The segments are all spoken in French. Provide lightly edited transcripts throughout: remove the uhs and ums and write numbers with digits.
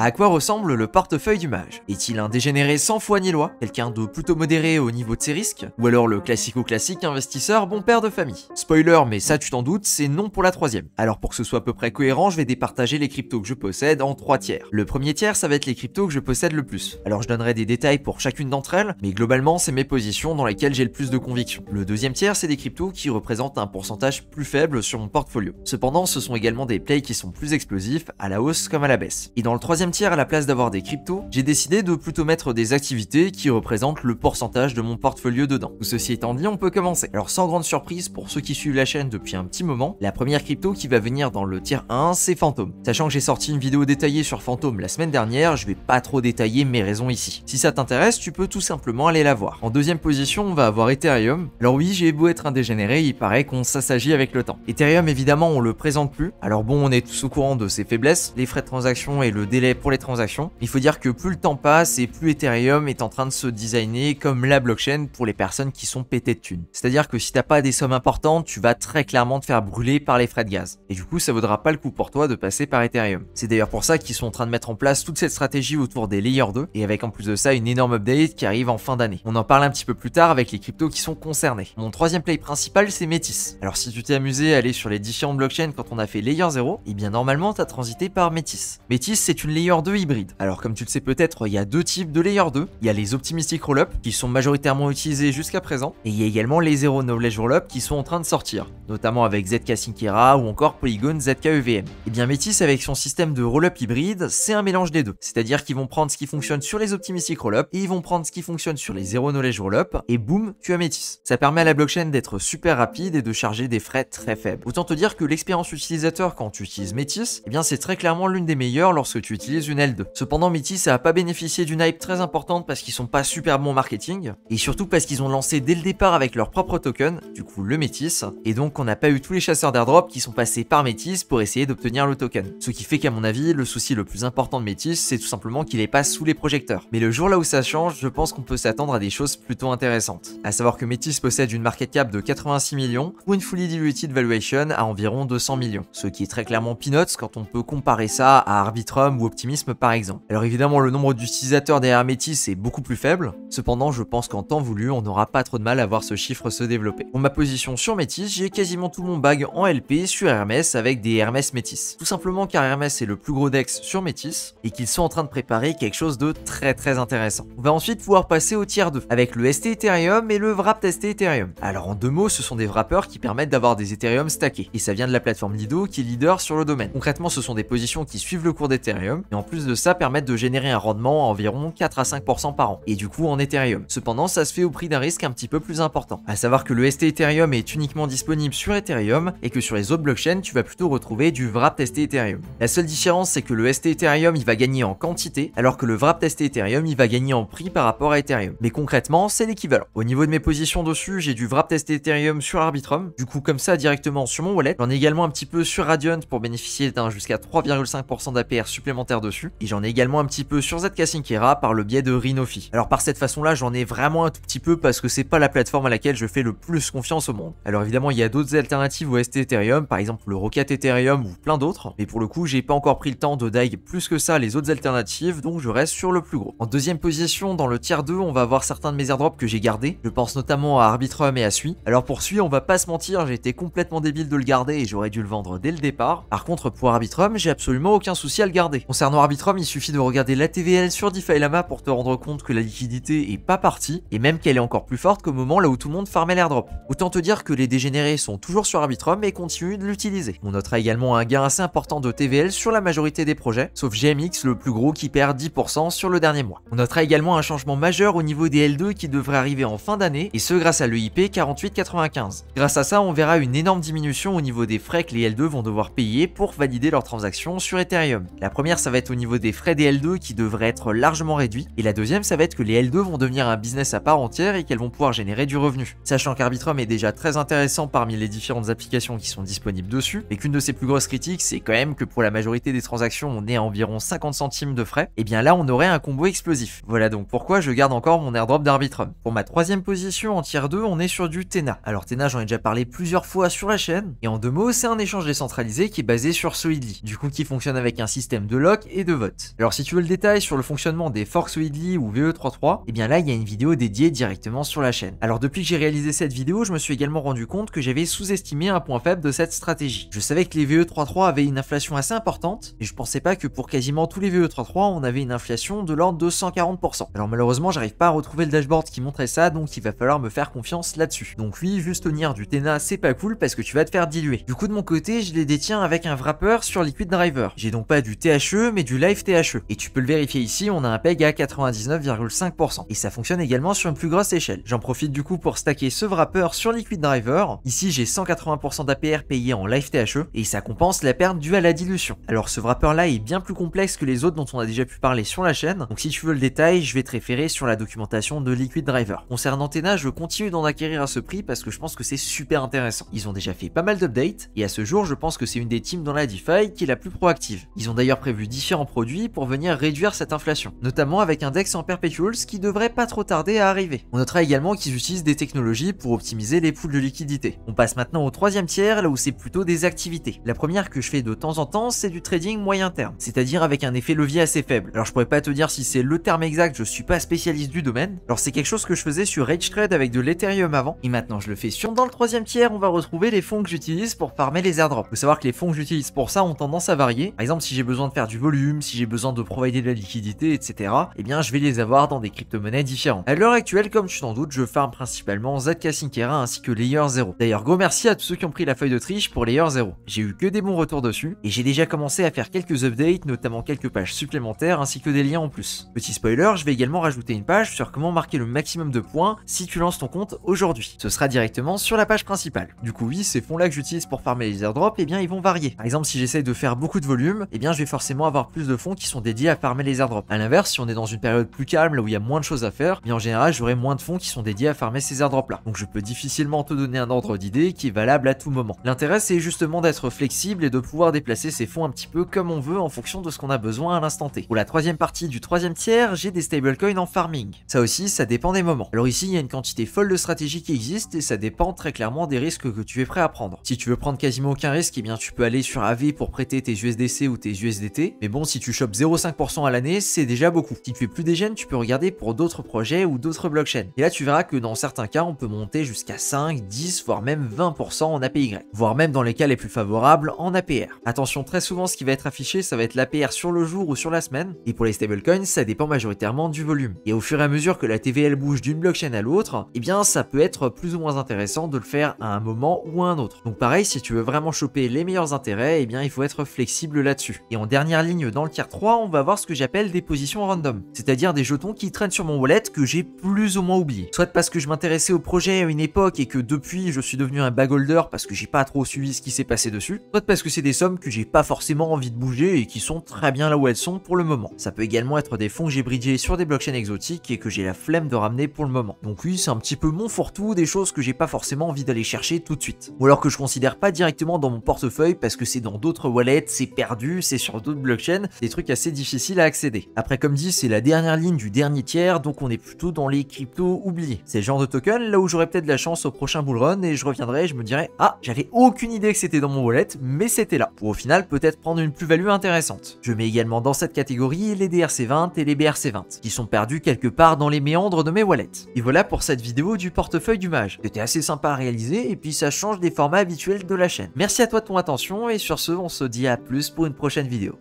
À quoi ressemble le portefeuille du mage? Est-il un dégénéré sans foi ni loi, quelqu'un de plutôt modéré au niveau de ses risques, ou alors le classico-classique investisseur bon père de famille? Spoiler, mais ça tu t'en doutes, c'est non pour la troisième. Alors pour que ce soit à peu près cohérent, je vais départager les cryptos que je possède en 3 tiers. Le premier tiers, ça va être les cryptos que je possède le plus. Alors je donnerai des détails pour chacune d'entre elles, mais globalement c'est mes positions dans lesquelles j'ai le plus de conviction. Le deuxième tiers, c'est des cryptos qui représentent un pourcentage plus faible sur mon portfolio. Cependant, ce sont également des plays qui sont plus explosifs, à la hausse comme à la baisse. Et dans le troisième tiers, à la place d'avoir des cryptos, j'ai décidé de plutôt mettre des activités qui représentent le pourcentage de mon portfolio dedans. Tout ceci étant dit, on peut commencer. Alors sans grande surprise pour ceux qui suivent la chaîne depuis un petit moment, la première crypto qui va venir dans le tier 1, c'est Phantom. Sachant que j'ai sorti une vidéo détaillée sur Phantom la semaine dernière, je vais pas trop détailler mes raisons ici. Si ça t'intéresse, tu peux tout simplement aller la voir. En deuxième position, on va avoir Ethereum. Alors oui, j'ai beau être un dégénéré, il paraît qu'on s'assagit avec le temps. Ethereum, évidemment, on le présente plus. Alors bon, on est tous au courant de ses faiblesses, les frais de transaction et le délai pour les transactions. Il faut dire que plus le temps passe et plus Ethereum est en train de se designer comme la blockchain pour les personnes qui sont pétées de thunes. C'est-à-dire que si t'as pas des sommes importantes, tu vas très clairement te faire brûler par les frais de gaz. Et du coup, ça vaudra pas le coup pour toi de passer par Ethereum. C'est d'ailleurs pour ça qu'ils sont en train de mettre en place toute cette stratégie autour des Layer 2 et avec en plus de ça une énorme update qui arrive en fin d'année. On en parle un petit peu plus tard avec les cryptos qui sont concernés. Mon troisième play principal, c'est Métis. Alors si tu t'es amusé à aller sur les différentes blockchains quand on a fait Layer 0, et bien normalement t'as transité par Métis. Métis, c'est une Layer 2 hybride. Alors comme tu le sais peut-être, il y a deux types de Layer 2. Il y a les Optimistic Rollup qui sont majoritairement utilisés jusqu'à présent, et il y a également les Zero Knowledge Rollup qui sont en train de sortir, notamment avec ZK Syncera ou encore Polygon ZK EVM. Et bien Métis avec son système de rollup hybride, c'est un mélange des deux. C'est-à-dire qu'ils vont prendre ce qui fonctionne sur les Optimistic Rollup et ils vont prendre ce qui fonctionne sur les Zero Knowledge Rollup et boum, tu as Métis. Ça permet à la blockchain d'être super rapide et de charger des frais très faibles. Autant te dire que l'expérience utilisateur quand tu utilises Métis, eh bien c'est très clairement l'une des meilleures lorsque tu utilises une L2. Cependant Métis ça a pas bénéficié d'une hype très importante parce qu'ils sont pas super bons en marketing et surtout parce qu'ils ont lancé dès le départ avec leur propre token, du coup le Métis, et donc on n'a pas eu tous les chasseurs d'airdrop qui sont passés par Métis pour essayer d'obtenir le token. Ce qui fait qu'à mon avis, le souci le plus important de Métis, c'est tout simplement qu'il est pas sous les projecteurs. Mais le jour là où ça change, je pense qu'on peut s'attendre à des choses plutôt intéressantes. À savoir que Métis possède une market cap de 86 millions ou une fully diluted valuation à environ 200 millions. Ce qui est très clairement peanuts quand on peut comparer ça à Arbitrum ou Optimism par exemple. Alors évidemment, le nombre d'utilisateurs derrière Métis est beaucoup plus faible. Cependant, je pense qu'en temps voulu, on n'aura pas trop de mal à voir ce chiffre se développer. Pour ma position sur Métis, j'ai quasiment tout mon bag en LP sur Hermès avec des Hermès Métis. Tout simplement car Hermès est le plus gros DEX sur Métis et qu'ils sont en train de préparer quelque chose de très intéressant. On va ensuite pouvoir passer au tier 2 avec le ST Ethereum et le Wrapped ST Ethereum. Alors en deux mots, ce sont des wrappers qui permettent d'avoir des Ethereum stackés et ça vient de la plateforme Lido qui est leader sur le domaine. Concrètement, ce sont des positions qui suivent le cours d'Ethereum et en plus de ça permettent de générer un rendement à environ 4 à 5% par an et du coup en Ethereum. Cependant, ça se fait au prix d'un risque un petit peu plus important. À savoir que le ST Ethereum est uniquement disponible sur Ethereum et que sur les autres blockchains, tu vas plutôt retrouver du Wrapped ST Ethereum. La seule différence, c'est que le ST Ethereum, il va gagner en quantité, alors que le Wrapped ST Ethereum, il va gagner en prix par rapport à Ethereum. Mais concrètement, c'est l'équivalent. Au niveau de mes positions dessus, j'ai du Wrapped ST Ethereum sur Arbitrum, du coup comme ça directement sur mon wallet. J'en ai également un petit peu sur Radiant pour bénéficier d'un jusqu'à 3,5% d'APR supplémentaire dessus. Et j'en ai également un petit peu sur ZK Syncera par le biais de Rinofi. Alors par cette façon-là, j'en ai vraiment un tout petit peu parce que c'est pas la plateforme à laquelle je fais le plus confiance au monde. Alors évidemment, il y a d'autres alternatives au ST Ethereum, par exemple le Rocket Ethereum ou plein d'autres, mais pour le coup, j'ai pas encore pris le temps de dive plus que ça les autres alternatives, donc je reste sur le plus gros. En deuxième position, dans le tier 2, on va avoir certains de mes airdrops que j'ai gardés. Je pense notamment à Arbitrum et à Sui. Alors pour Sui, on va pas se mentir, j'ai été complètement débile de le garder et j'aurais dû le vendre dès le départ. Par contre, pour Arbitrum, j'ai absolument aucun souci à le garder. Concernant Arbitrum, il suffit de regarder la TVL sur DeFi Lama pour te rendre compte que la liquidité est pas partie et même qu'elle est encore plus forte qu'au moment là où tout le monde farmait l'airdrop. Autant te dire que les dégénérés sont toujours sur Arbitrum et continuent de l'utiliser. On notera également un gain assez important de TVL sur la majorité des projets, sauf GMX le plus gros qui perd 10% sur le dernier mois. On notera également un changement majeur au niveau des L2 qui devrait arriver en fin d'année et ce grâce à l'EIP 4895. Grâce à ça, on verra une énorme diminution au niveau des frais que les L2 vont devoir payer pour valider leurs transactions sur Ethereum. La première, ça va être au niveau des frais des L2 qui devraient être largement réduits et la deuxième, ça va être que les L2 vont devenir un business à part entière et qu'elles vont pouvoir générer du revenu. Sachant qu'Arbitrum est déjà très intéressant parmi les différentes applications qui sont disponibles dessus et qu'une de ses plus grosses critiques, c'est quand même que pour la majorité des transactions, on est à environ 50 centimes de frais, et bien là, on aurait un combo explosif. Voilà donc pourquoi je garde encore mon airdrop d'Arbitrum. Pour ma troisième position en tier 2, on est sur du Tena. Alors Tena, j'en ai déjà parlé plusieurs fois sur la chaîne, et en deux mots, c'est un échange décentralisé qui est basé sur Solidly, du coup qui fonctionne avec un système de lock et de vote. Alors si tu veux le détail sur le fonctionnement des Forks Weekly ou VE33, et bien là il y a une vidéo dédiée directement sur la chaîne. Alors depuis que j'ai réalisé cette vidéo, je me suis également rendu compte que j'avais sous-estimé un point faible de cette stratégie. Je savais que les VE33 avaient une inflation assez importante, et je pensais pas que pour quasiment tous les VE33 on avait une inflation de l'ordre de 140%. Alors malheureusement j'arrive pas à retrouver le dashboard qui montrait ça, donc il va falloir me faire confiance là-dessus. Donc oui, juste tenir du TENA c'est pas cool parce que tu vas te faire diluer. Du coup de mon côté je les détiens avec un wrapper sur Liquid Driver. J'ai donc pas du THE mais du Live THE. Et tu peux le vérifier ici, on a un PEG à 99,5%. Et ça fonctionne également sur une plus grosse échelle. J'en profite du coup pour stacker ce wrapper sur Liquid Driver. Ici j'ai 180% d'APR payé en Live THE et ça compense la perte due à la dilution. Alors ce wrapper là est bien plus complexe que les autres dont on a déjà pu parler sur la chaîne. Donc si tu veux le détail, je vais te référer sur la documentation de Liquid Driver. Concernant TENA, je continue d'en acquérir à ce prix parce que je pense que c'est super intéressant. Ils ont déjà fait pas mal d'updates et à ce jour je pense que c'est une des teams dans la DeFi qui est la plus proactive. Ils ont d'ailleurs prévu différents produits pour venir réduire cette inflation, notamment avec un DEX en perpetuals qui devrait pas trop tarder à arriver. On notera également qu'ils utilisent des technologies pour optimiser les pools de liquidité. On passe maintenant au troisième tiers, là où c'est plutôt des activités. La première que je fais de temps en temps, c'est du trading moyen terme, c'est-à-dire avec un effet levier assez faible. Alors je pourrais pas te dire si c'est le terme exact, je suis pas spécialiste du domaine. Alors c'est quelque chose que je faisais sur RageTrade avec de l'Ethereum avant, et maintenant je le fais sur. Dans le troisième tiers, on va retrouver les fonds que j'utilise pour farmer les airdrops. Faut savoir que les fonds que j'utilise pour ça ont tendance à varier. Par exemple, si j'ai besoin de faire du volume, si j'ai besoin de provider de la liquidité, etc., eh bien je vais les avoir dans des crypto-monnaies différentes. À l'heure actuelle, comme tu t'en doutes, je farme principalement ZK Syncera ainsi que Layer 0. D'ailleurs, gros merci à tous ceux qui ont pris la feuille de triche pour Layer 0. J'ai eu que des bons retours dessus, et j'ai déjà commencé à faire quelques updates, notamment quelques pages supplémentaires ainsi que des liens en plus. Petit spoiler, je vais également rajouter une page sur comment marquer le maximum de points si tu lances ton compte aujourd'hui. Ce sera directement sur la page principale. Du coup oui, ces fonds là que j'utilise pour farmer les airdrops, eh bien ils vont varier. Par exemple si j'essaye de faire beaucoup de volume, eh bien je vais forcément avoir plus de fonds qui sont dédiés à farmer les airdrops. A l'inverse, si on est dans une période plus calme, là où il y a moins de choses à faire, eh bien en général j'aurai moins de fonds qui sont dédiés à farmer ces airdrops là. Donc je peux difficilement te donner un ordre d'idée qui est valable à tout moment. L'intérêt c'est justement d'être flexible et de pouvoir déplacer ces fonds un petit peu comme on veut en fonction de ce qu'on a besoin à l'instant T. Pour la troisième partie du troisième tiers, j'ai des stablecoins en farming. Ça aussi, ça dépend des moments. Alors ici, il y a une quantité folle de stratégies qui existent et ça dépend très clairement des risques que tu es prêt à prendre. Si tu veux prendre quasiment aucun risque, eh bien tu peux aller sur AV pour prêter tes USDC ou tes USDT. Mais bon, si tu chopes 0,5% à l'année, c'est déjà beaucoup. Si tu es plus dégène, tu peux regarder pour d'autres projets ou d'autres blockchains. Et là, tu verras que dans certains cas, on peut monter jusqu'à 5, 10, voire même 20% en APY. Voire même dans les cas les plus favorables en APR. Attention, très souvent, ce qui va être affiché, ça va être l'APR sur le jour ou sur la semaine. Et pour les stablecoins, ça dépend majoritairement du volume. Et au fur et à mesure que la TVL bouge d'une blockchain à l'autre, eh bien ça peut être plus ou moins intéressant de le faire à un moment ou à un autre. Donc pareil, si tu veux vraiment choper les meilleurs intérêts, eh bien il faut être flexible là-dessus. Et en dernière ligne dans le tier 3, on va voir ce que j'appelle des positions random, c'est-à-dire des jetons qui traînent sur mon wallet que j'ai plus ou moins oublié. Soit parce que je m'intéressais au projet à une époque et que depuis je suis devenu un bag holder parce que j'ai pas trop suivi ce qui s'est passé dessus, soit parce que c'est des sommes que j'ai pas forcément envie de bouger et qui sont très bien là où elles sont pour le moment. Ça peut également être des fonds que j'ai bridgés sur des blockchains exotiques et que j'ai la flemme de ramener pour le moment. Donc oui, c'est un petit peu mon fourre-tout, des choses que j'ai pas forcément envie d'aller chercher tout de suite. Ou alors que je considère pas directement dans mon portefeuille parce que c'est dans d'autres wallets, c'est perdu, c'est sur d'autres blockchains, des trucs assez difficiles à accéder. Après comme dit, c'est la dernière ligne du dernier tiers, donc on est plutôt dans les cryptos oubliés. C'est le genre de token là où j'aurais peut-être de la chance au prochain bullrun et je reviendrai et je me dirais ah, j'avais aucune idée que c'était dans mon wallet, mais c'était là. Pour au final peut-être prendre une plus-value intéressante. Je mets également dans cette catégorie les DRC20 et les BRC20, qui sont perdus quelque part dans les méandres de mes wallets. Et voilà pour cette vidéo du portefeuille du mage. C'était assez sympa à réaliser et puis ça change des formats habituels de la chaîne. Merci à toi de ton attention et sur ce, on se dit à plus pour une prochaine vidéo.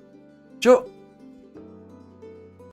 Ciao!